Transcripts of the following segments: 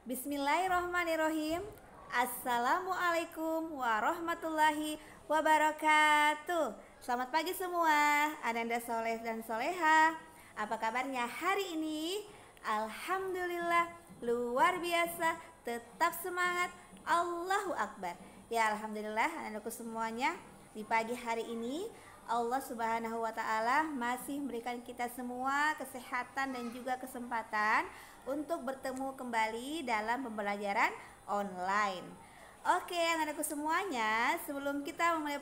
Bismillahirrahmanirrahim. Assalamualaikum warahmatullahi wabarakatuh. Selamat pagi semua, Ananda soleh dan soleha. Apa kabarnya hari ini? Alhamdulillah, luar biasa, tetap semangat, Allahu Akbar. Ya Alhamdulillah, anandaku semuanya, di pagi hari ini Allah Subhanahu wa Ta'ala masih memberikan kita semua kesehatan dan juga kesempatan untuk bertemu kembali dalam pembelajaran online. Oke, anak-anakku semuanya, sebelum kita memulai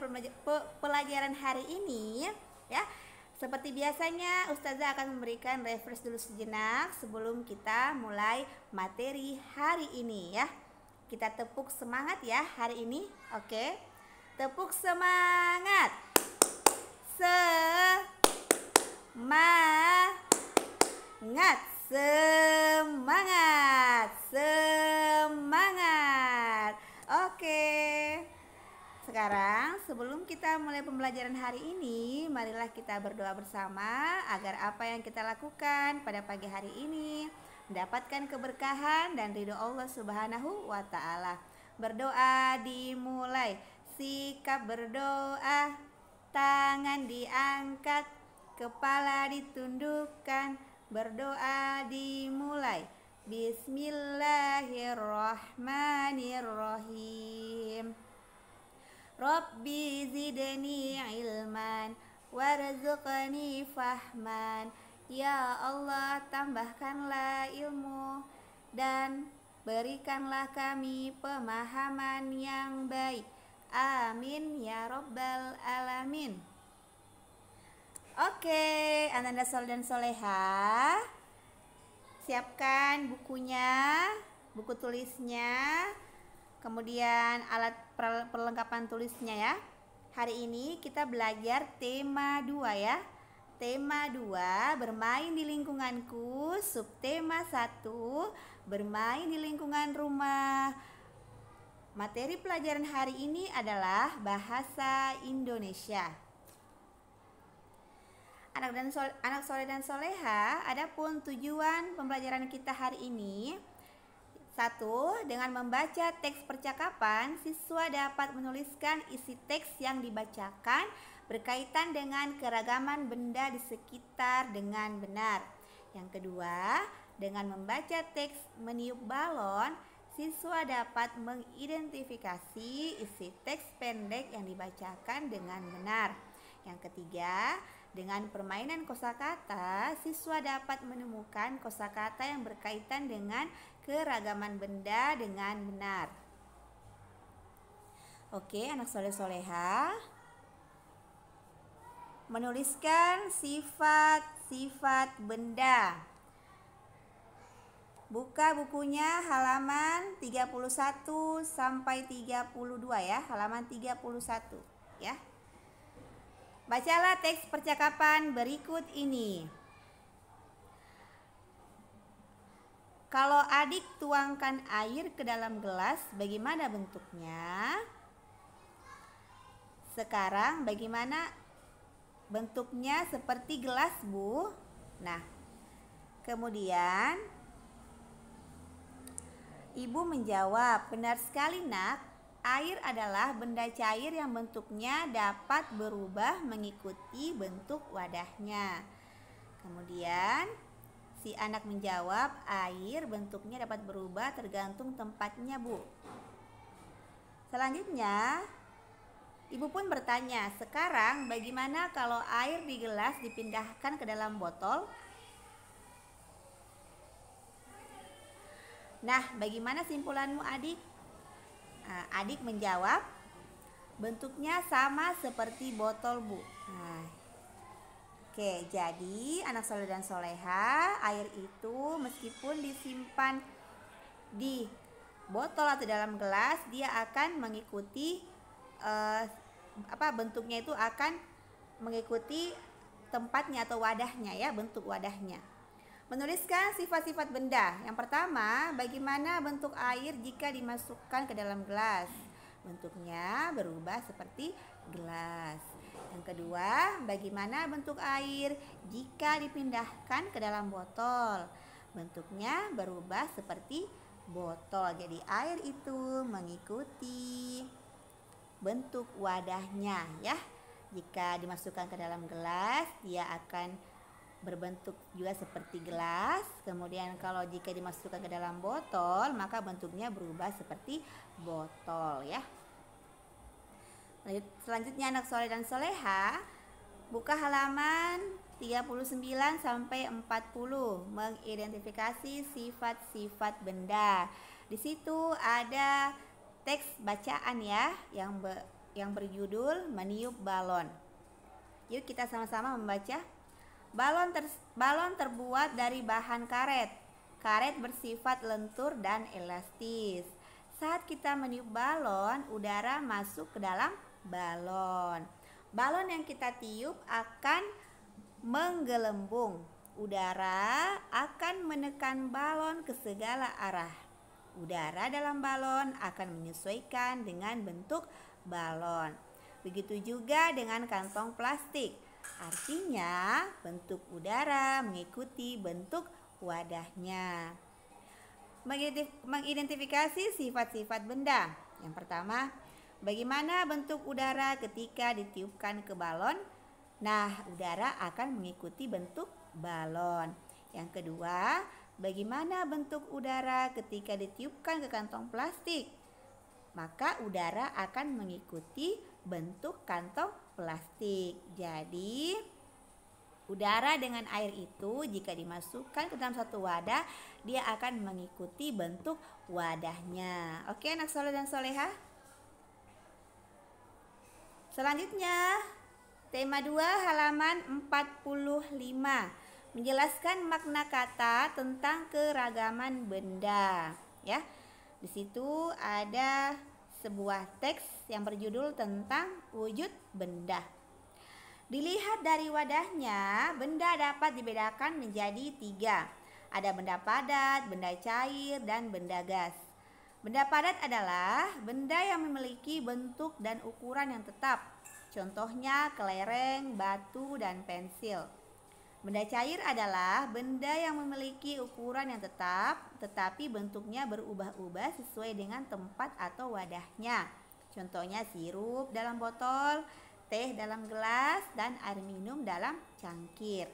pelajaran hari ini, ya, seperti biasanya Ustazah akan memberikan refresh dulu sejenak sebelum kita mulai materi hari ini, ya. Kita tepuk semangat ya hari ini, oke? Tepuk semangat. Semangat. Oke. Sekarang sebelum kita mulai pembelajaran hari ini, marilah kita berdoa bersama agar apa yang kita lakukan pada pagi hari ini mendapatkan keberkahan dan ridho Allah Subhanahu wa Ta'ala. Berdoa dimulai. Sikap berdoa, tangan diangkat, kepala ditundukkan. Berdoa dimulai. Bismillahirrahmanirrahim. Rabbi zidni ilman warzuqni fahman. Ya Allah, tambahkanlah ilmu dan berikanlah kami pemahaman yang baik. Amin ya rabbal alamin. Oke, Ananda soleh dan soleha, siapkan bukunya, buku tulisnya, kemudian alat perlengkapan tulisnya ya. Hari ini kita belajar tema 2 ya. Tema 2, bermain di lingkunganku. Subtema 1, bermain di lingkungan rumah. Materi pelajaran hari ini adalah bahasa Indonesia. Anak soleh dan soleha, adapun tujuan pembelajaran kita hari ini: 1. Dengan membaca teks percakapan, siswa dapat menuliskan isi teks yang dibacakan berkaitan dengan keragaman benda di sekitar dengan benar. Yang kedua, dengan membaca teks meniup balon, siswa dapat mengidentifikasi isi teks pendek yang dibacakan dengan benar. Yang ketiga, dengan permainan kosakata, siswa dapat menemukan kosakata yang berkaitan dengan keragaman benda dengan benar. Oke, anak soleh-soleha, menuliskan sifat-sifat benda. Buka bukunya halaman 31 sampai 32 ya, halaman 31 ya. Bacalah teks percakapan berikut ini. Kalau adik tuangkan air ke dalam gelas, bagaimana bentuknya? Sekarang bagaimana bentuknya? Seperti gelas, Bu. Nah, kemudian Ibu menjawab, benar sekali nak. Air adalah benda cair yang bentuknya dapat berubah mengikuti bentuk wadahnya. Kemudian si anak menjawab, air bentuknya dapat berubah tergantung tempatnya, Bu. Selanjutnya Ibu pun bertanya, sekarang bagaimana kalau air di gelas dipindahkan ke dalam botol? Nah, bagaimana simpulanmu, adik? Adik menjawab, bentuknya sama seperti botol, Bu. Oke, jadi anak soleh dan soleha, air itu meskipun disimpan di botol atau dalam gelas, dia akan mengikuti bentuknya itu akan mengikuti tempatnya atau wadahnya ya, bentuk wadahnya. Menuliskan sifat-sifat benda. Yang pertama, bagaimana bentuk air jika dimasukkan ke dalam gelas? Bentuknya berubah seperti gelas. Yang kedua, bagaimana bentuk air jika dipindahkan ke dalam botol? Bentuknya berubah seperti botol. Jadi air itu mengikuti bentuk wadahnya ya. Jika dimasukkan ke dalam gelas, dia akan berbentuk juga seperti gelas. Kemudian kalau jika dimasukkan ke dalam botol, maka bentuknya berubah seperti botol ya. Selanjutnya anak soleh dan soleha, buka halaman 39 sampai 40, mengidentifikasi sifat-sifat benda. Di situ ada teks bacaan ya yang berjudul meniup balon. Yuk kita sama-sama membaca. Balon terbuat dari bahan karet. Karet bersifat lentur dan elastis. Saat kita meniup balon, udara masuk ke dalam balon. Balon yang kita tiup akan menggelembung. Udara akan menekan balon ke segala arah. Udara dalam balon akan menyesuaikan dengan bentuk balon. Begitu juga dengan kantong plastik. Artinya bentuk udara mengikuti bentuk wadahnya. Mengidentifikasi sifat-sifat benda. Yang pertama, bagaimana bentuk udara ketika ditiupkan ke balon? Nah, udara akan mengikuti bentuk balon. Yang kedua, bagaimana bentuk udara ketika ditiupkan ke kantong plastik? Maka udara akan mengikuti bentuk kantong plastik. Jadi udara dengan air itu jika dimasukkan ke dalam satu wadah, dia akan mengikuti bentuk wadahnya. Oke anak soleh dan soleha. Selanjutnya tema 2 halaman 45, menjelaskan makna kata tentang keragaman benda ya. Di situ ada sebuah teks yang berjudul tentang wujud benda. Dilihat dari wadahnya, benda dapat dibedakan menjadi 3. Ada benda padat, benda cair, dan benda gas. Benda padat adalah benda yang memiliki bentuk dan ukuran yang tetap. Contohnya kelereng, batu, dan pensil. Benda cair adalah benda yang memiliki ukuran yang tetap, tetapi bentuknya berubah-ubah sesuai dengan tempat atau wadahnya. Contohnya sirup dalam botol, teh dalam gelas, dan air minum dalam cangkir.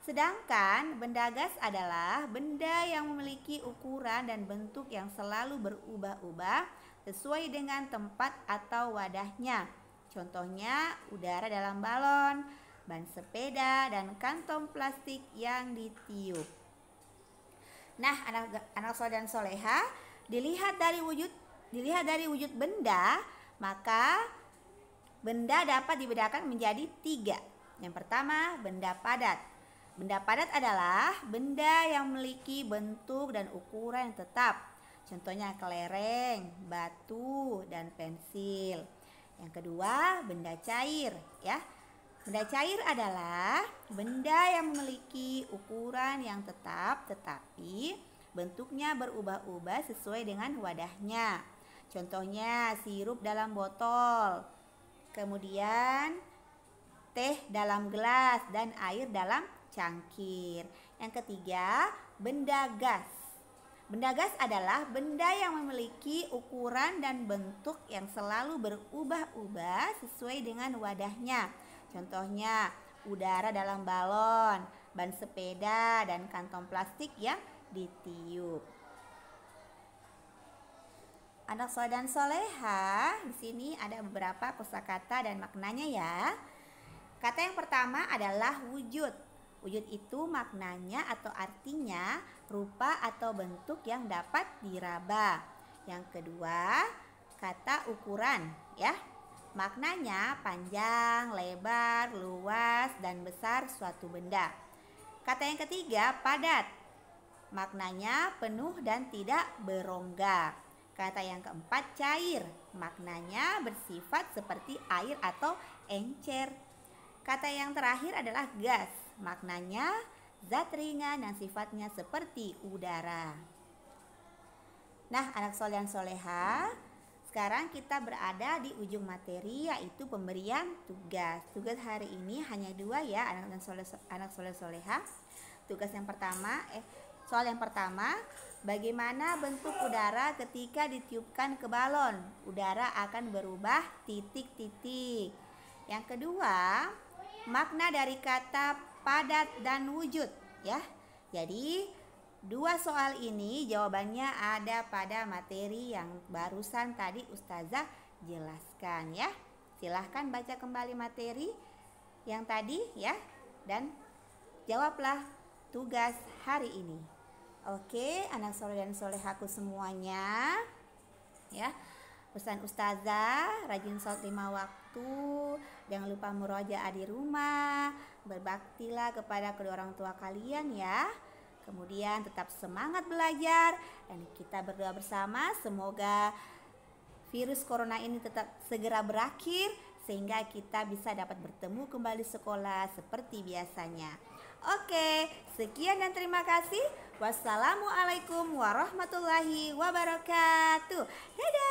Sedangkan benda gas adalah benda yang memiliki ukuran dan bentuk yang selalu berubah-ubah sesuai dengan tempat atau wadahnya. Contohnya udara dalam balon, ban sepeda, dan kantong plastik yang ditiup. Nah, anak soleh dan soleha, dilihat dari wujud benda, maka benda dapat dibedakan menjadi 3. Yang pertama, benda padat. Benda padat adalah benda yang memiliki bentuk dan ukuran yang tetap. Contohnya kelereng, batu, dan pensil. Yang kedua, benda cair ya. Benda cair adalah benda yang memiliki ukuran yang tetap tetapi bentuknya berubah-ubah sesuai dengan wadahnya. Contohnya sirup dalam botol, kemudian teh dalam gelas, dan air dalam cangkir. Yang ketiga, benda gas. Benda gas adalah benda yang memiliki ukuran dan bentuk yang selalu berubah-ubah sesuai dengan wadahnya. Contohnya udara dalam balon, ban sepeda, dan kantong plastik yang ditiup. Anak soleh dan soleha, di sini ada beberapa kosakata dan maknanya ya. Kata yang pertama adalah wujud. Wujud itu maknanya atau artinya rupa atau bentuk yang dapat diraba. Yang kedua, kata ukuran ya. Maknanya panjang, lebar, luas, dan besar suatu benda. Kata yang ketiga, padat. Maknanya penuh dan tidak berongga. Kata yang keempat, cair. Maknanya bersifat seperti air atau encer. Kata yang terakhir adalah gas. Maknanya zat ringan yang sifatnya seperti udara. Nah, anak soleh dan soleha, sekarang kita berada di ujung materi, yaitu pemberian tugas. Tugas hari ini hanya 2 ya anak soleh soleha. Tugas yang pertama, soal yang pertama, Bagaimana bentuk udara ketika ditiupkan ke balon? Udara akan berubah titik-titik. Yang kedua, makna dari kata padat dan wujud ya. Jadi dua soal ini jawabannya ada pada materi yang barusan tadi Ustazah jelaskan ya. Silahkan baca kembali materi yang tadi ya, dan jawablah tugas hari ini. Oke, anak soleh dan solehaku semuanya ya. Pesan Ustazah, rajin sholat 5 waktu, jangan lupa murojaah di rumah, berbaktilah kepada kedua orang tua kalian ya. Kemudian tetap semangat belajar, dan kita berdoa bersama semoga virus corona ini tetap segera berakhir sehingga kita bisa dapat bertemu kembali sekolah seperti biasanya. Oke, sekian dan terima kasih. Wassalamualaikum warahmatullahi wabarakatuh. Dadah.